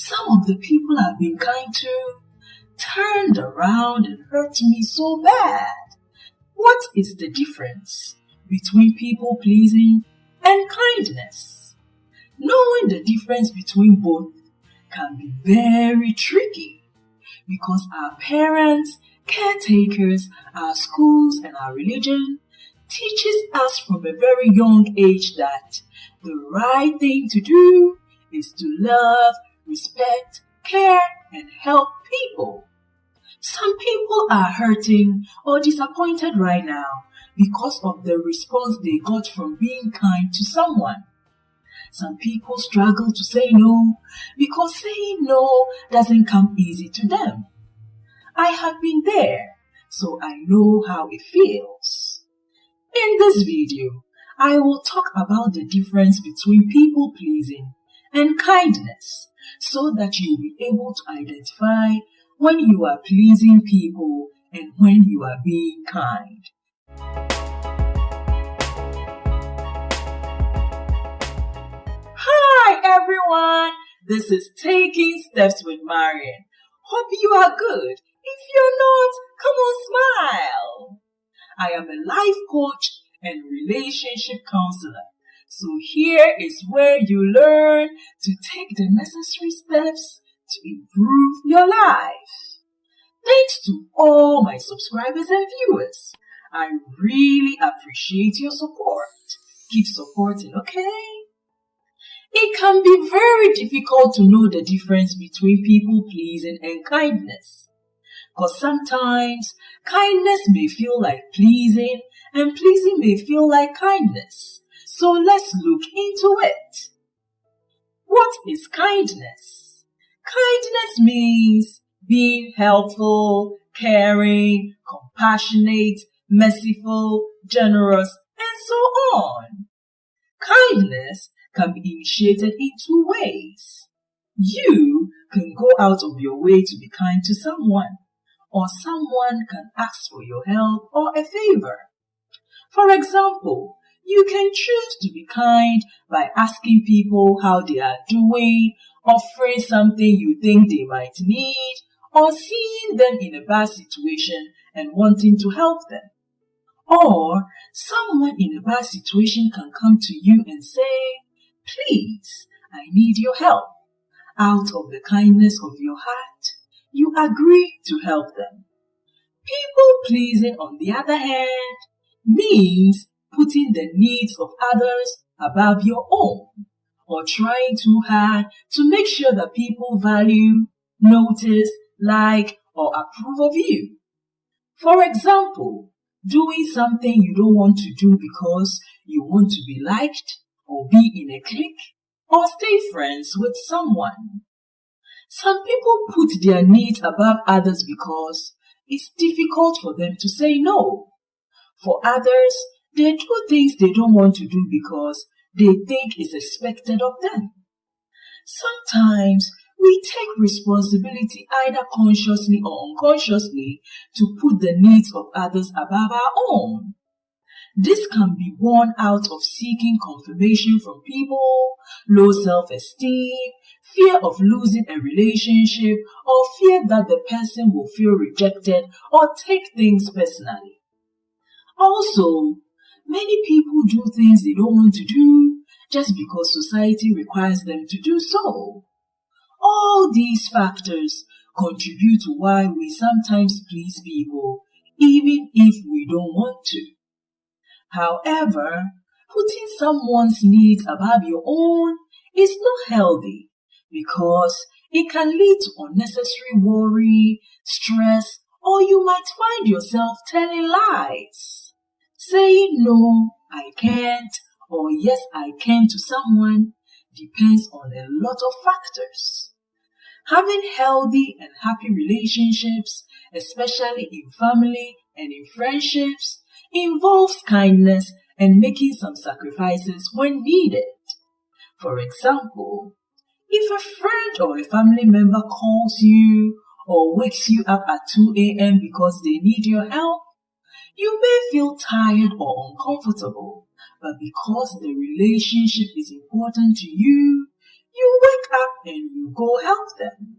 Some of the people I've been kind to turned around and hurt me so bad. What is the difference between people pleasing and kindness? Knowing the difference between both can be very tricky because our parents, caretakers, our schools, and our religion teaches us from a very young age that the right thing to do is to love, respect, care, and help people. Some people are hurting or disappointed right now because of the response they got from being kind to someone. Some people struggle to say no because saying no doesn't come easy to them. I have been there, so I know how it feels. In this video, I will talk about the difference between people pleasing and kindness so that you'll be able to identify when you are pleasing people and when you are being kind. Hi everyone, this is Taking Steps with Marian. Hope you are good. If you're not, come on, smile. I am a life coach and relationship counselor. So here is where you learn to take the necessary steps to improve your life. Thanks to all my subscribers and viewers. I really appreciate your support. Keep supporting, okay? It can be very difficult to know the difference between people pleasing and kindness. Because sometimes kindness may feel like pleasing and pleasing may feel like kindness. So let's look into it. What is kindness? Kindness means being helpful, caring, compassionate, merciful, generous, and so on. Kindness can be initiated in two ways. You can go out of your way to be kind to someone, or someone can ask for your help or a favor. For example, you can choose to be kind by asking people how they are doing, offering something you think they might need, or seeing them in a bad situation and wanting to help them. Or someone in a bad situation can come to you and say, "Please, I need your help." Out of the kindness of your heart, you agree to help them. People pleasing, on the other hand, means putting the needs of others above your own, or trying too hard to make sure that people value, notice, like, or approve of you. For example, doing something you don't want to do because you want to be liked, or be in a clique, or stay friends with someone. Some people put their needs above others because it's difficult for them to say no. For others, they do things they don't want to do because they think it's expected of them. Sometimes we take responsibility either consciously or unconsciously to put the needs of others above our own. This can be born out of seeking confirmation from people, low self-esteem, fear of losing a relationship, or fear that the person will feel rejected or take things personally. Also, many people do things they don't want to do just because society requires them to do so. All these factors contribute to why we sometimes please people, even if we don't want to. However, putting someone's needs above your own is not healthy because it can lead to unnecessary worry, stress, or you might find yourself telling lies. Saying no, I can't, or yes, I can to someone depends on a lot of factors. Having healthy and happy relationships, especially in family and in friendships, involves kindness and making some sacrifices when needed. For example, if a friend or a family member calls you or wakes you up at 2 a.m. because they need your help, you may feel tired or uncomfortable, but because the relationship is important to you, You wake up and you go help them.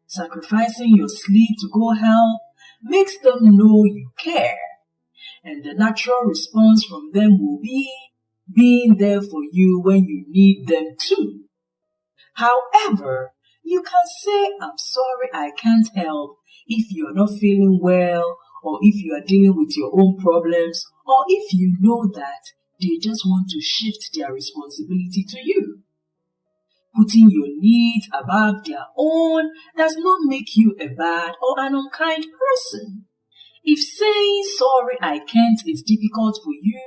Sacrificing your sleep to go help makes them know you care. And the natural response from them will be being there for you when you need them too. However, you can say, I'm sorry I can't help if you're not feeling well, or if you are dealing with your own problems, or if you know that they just want to shift their responsibility to you. Putting your needs above their own does not make you a bad or an unkind person. If saying sorry I can't is difficult for you,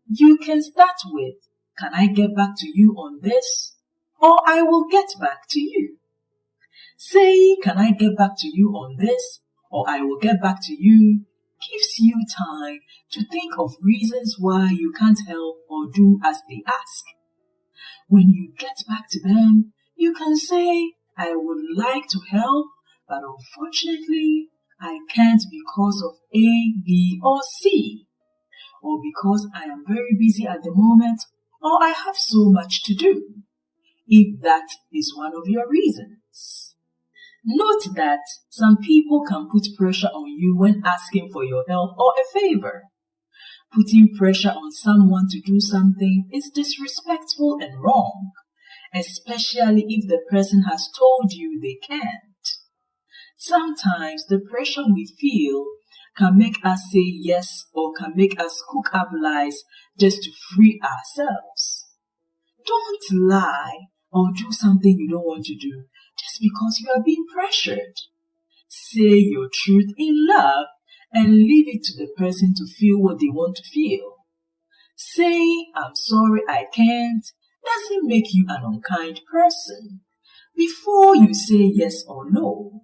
you can start with, can I get back to you on this? Or I will get back to you. Saying, can I get back to you on this? Or I will get back to you gives you time to think of reasons why you can't help or do as they ask. When you get back to them, you can say, I would like to help, but unfortunately, I can't because of A, B, or C. Or because I am very busy at the moment, or I have so much to do, if that is one of your reasons. Note that some people can put pressure on you when asking for your help or a favor. Putting pressure on someone to do something is disrespectful and wrong, especially if the person has told you they can't. Sometimes the pressure we feel can make us say yes or can make us cook up lies just to free ourselves. Don't lie or do something you don't want to do just because you are being pressured. Say your truth in love and leave it to the person to feel what they want to feel. Saying, I'm sorry I can't, doesn't make you an unkind person. Before you say yes or no,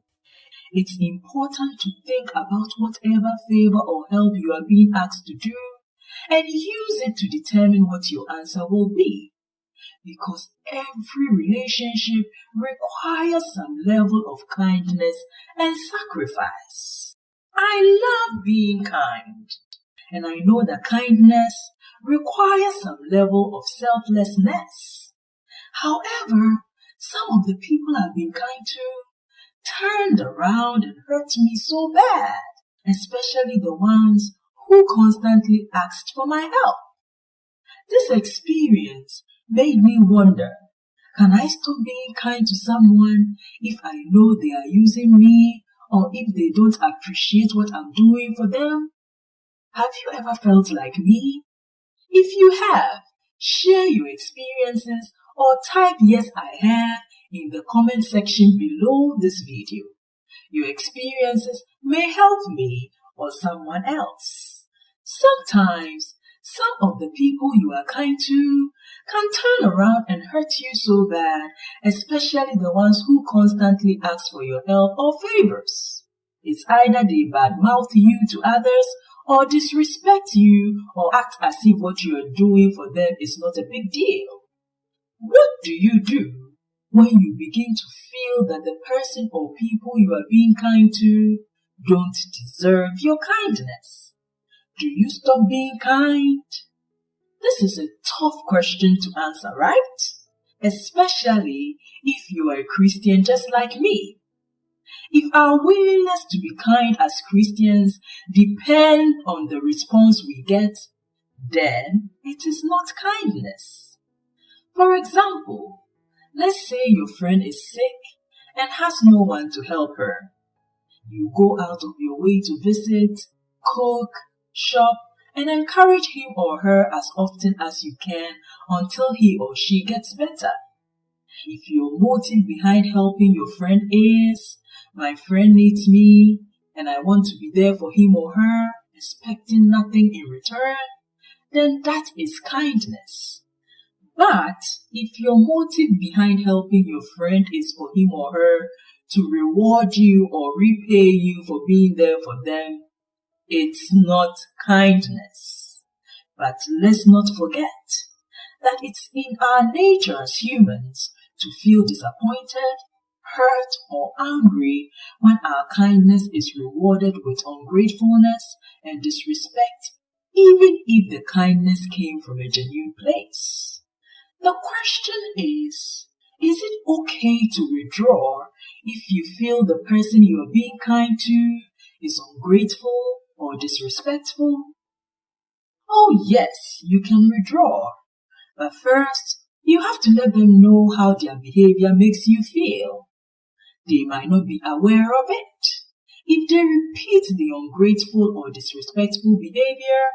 it's important to think about whatever favor or help you are being asked to do and use it to determine what your answer will be. Because every relationship requires some level of kindness and sacrifice. I love being kind, and I know that kindness requires some level of selflessness. However, some of the people I've been kind to turned around and hurt me so bad, especially the ones who constantly asked for my help. This experience made me wonder, can I stop being kind to someone if I know they are using me or if they don't appreciate what I'm doing for them? Have you ever felt like me? If you have, share your experiences or type yes I have in the comment section below this video. Your experiences may help me or someone else. Sometimes, some of the people you are kind to can turn around and hurt you so bad, especially the ones who constantly ask for your help or favors. It's either they badmouth you to others or disrespect you or act as if what you are doing for them is not a big deal. What do you do when you begin to feel that the person or people you are being kind to don't deserve your kindness? Do you stop being kind? This is a tough question to answer, right? Especially if you are a Christian just like me. If our willingness to be kind as Christians depend on the response we get, then it is not kindness. For example, let's say your friend is sick and has no one to help her. You go out of your way to visit, cook, shop, and encourage him or her as often as you can until he or she gets better. If your motive behind helping your friend is, my friend needs me and I want to be there for him or her, expecting nothing in return, then that is kindness. But if your motive behind helping your friend is for him or her to reward you or repay you for being there for them, it's not kindness. But let's not forget that it's in our nature as humans to feel disappointed, hurt, or angry when our kindness is rewarded with ungratefulness and disrespect, even if the kindness came from a genuine place. The question is Is it okay to withdraw if you feel the person you are being kind to is ungrateful or disrespectful? Oh yes, you can withdraw. But first, you have to let them know how their behavior makes you feel. They might not be aware of it. If they repeat the ungrateful or disrespectful behavior,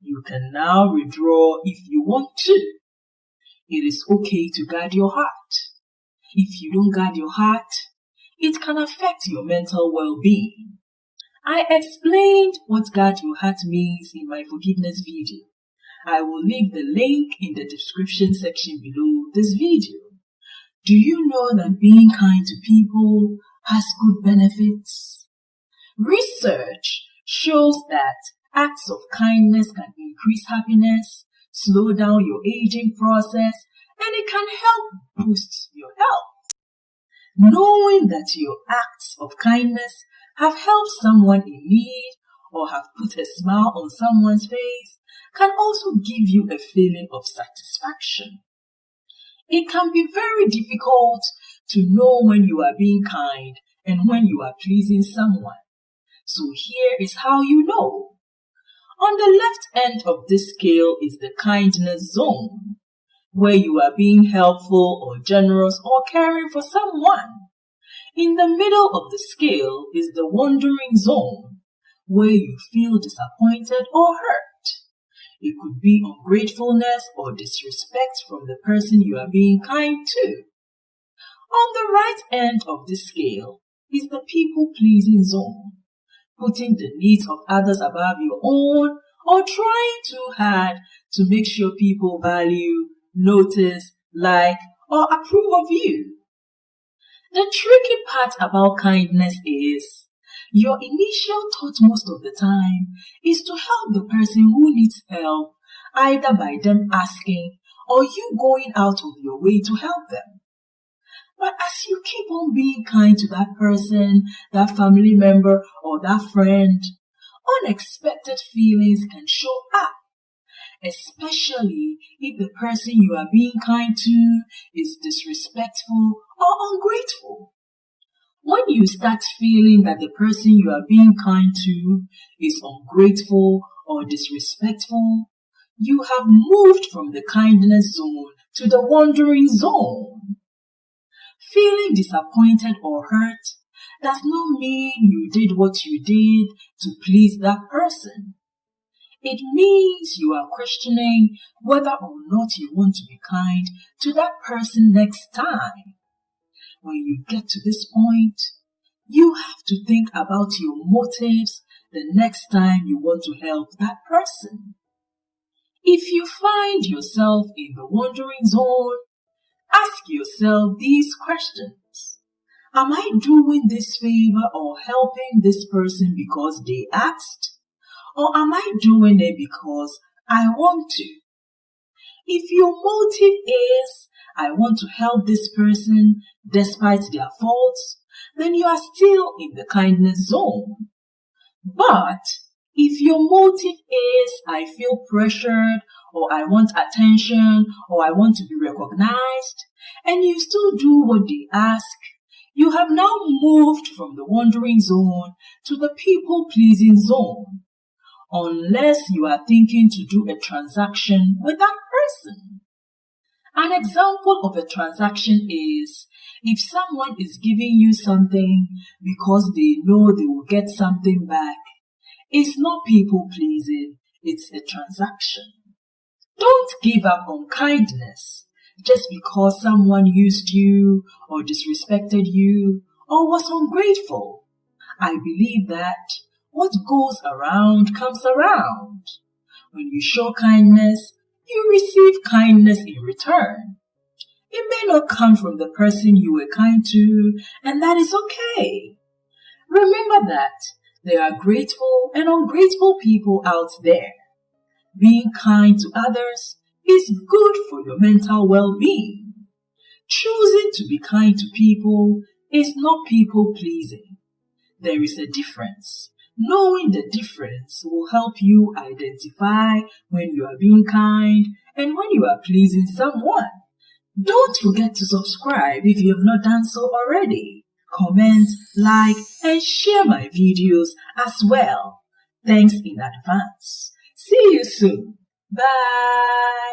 you can now withdraw if you want to. It is okay to guard your heart. If you don't guard your heart, it can affect your mental well-being. I explained what guard your heart means in my forgiveness video. I will leave the link in the description section below this video. Do you know that being kind to people has good benefits? Research shows that acts of kindness can increase happiness, slow down your aging process, and it can help boost your health. Knowing that your acts of kindness have helped someone in need or have put a smile on someone's face can also give you a feeling of satisfaction. It can be very difficult to know when you are being kind and when you are pleasing someone. So here is how you know. On the left end of this scale is the kindness zone, where you are being helpful or generous or caring for someone. In the middle of the scale is the wandering zone, where you feel disappointed or hurt. It could be ungratefulness or disrespect from the person you are being kind to. On the right end of this scale is the people-pleasing zone, putting the needs of others above your own or trying too hard to make sure people value, notice, like, or approve of you. The tricky part about kindness is your initial thought most of the time is to help the person who needs help, either by them asking or you going out of your way to help them. But as you keep on being kind to that person, that family member, or that friend, unexpected feelings can show up, especially if the person you are being kind to is disrespectful or ungrateful. When you start feeling that the person you are being kind to is ungrateful or disrespectful, you have moved from the kindness zone to the wandering zone. Feeling disappointed or hurt does not mean you did what you did to please that person. It means you are questioning whether or not you want to be kind to that person next time. When you get to this point, you have to think about your motives the next time you want to help that person. If you find yourself in the wandering zone, ask yourself these questions. Am I doing this favor or helping this person because they asked? Or am I doing it because I want to? If your motive is, I want to help this person despite their faults, then you are still in the kindness zone. But if your motive is, I feel pressured, or I want attention, or I want to be recognized, and you still do what they ask, you have now moved from the wandering zone to the people-pleasing zone, unless you are thinking to do a transaction with that person. An example of a transaction is if someone is giving you something because they know they will get something back. It's not people-pleasing, it's a transaction. Don't give up on kindness just because someone used you or disrespected you or was ungrateful. I believe that what goes around comes around. When you show kindness, you receive kindness in return. It may not come from the person you were kind to, and that is okay. Remember that there are grateful and ungrateful people out there. Being kind to others is good for your mental well-being. Choosing to be kind to people is not people-pleasing. There is a difference. Knowing the difference will help you identify when you are being kind and when you are pleasing someone. Don't forget to subscribe if you have not done so already. Comment, like, and share my videos as well. Thanks in advance. See you soon. Bye.